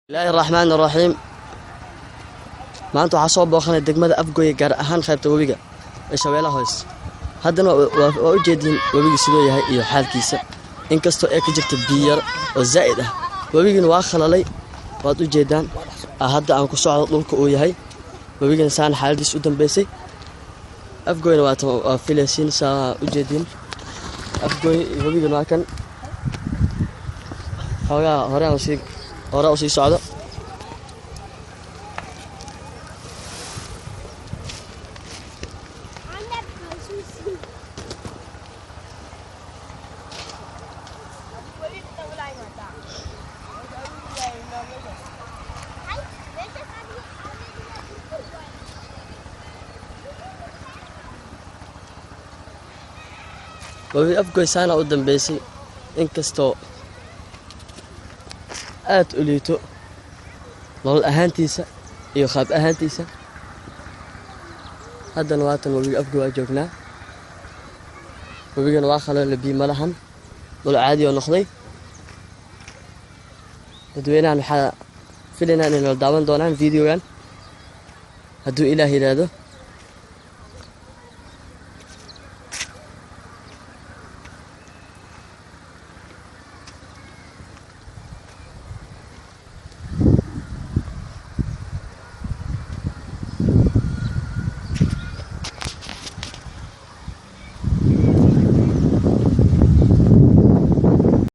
الله الرحمن الرحيم maanta waxa soo booqanay degmada Afgoye gaar ahaan qaybta wabiga ee Shabeellaha Hoose haddana waa u jeedin wabiga sidoo yahay iyo xaalkiisa inkastoo ay ka jirto biyo oo zaid ah wabigana waa khalalay waad u jeedaan hadda aan ku socdo dhulka uu yahay wabigana saan xaaladiis u dambeysay Afgoye waa filaysiin saa u jeedin Afgoye wabigana waa kan hore u sii socdo wabi Afgoye saana u dambeysay inkastoo aad u liito nolol ahaantiisa iyo qaab ahaantiisa haddana waatan wabiga Afgoye waa joognaa wabigana waa khalal biyo malahan dhul caadi oo noqday dadweynahan waxaa filaynaa inay daawan doonaan fiidiyogan hadduu Ilaahay yiraahdo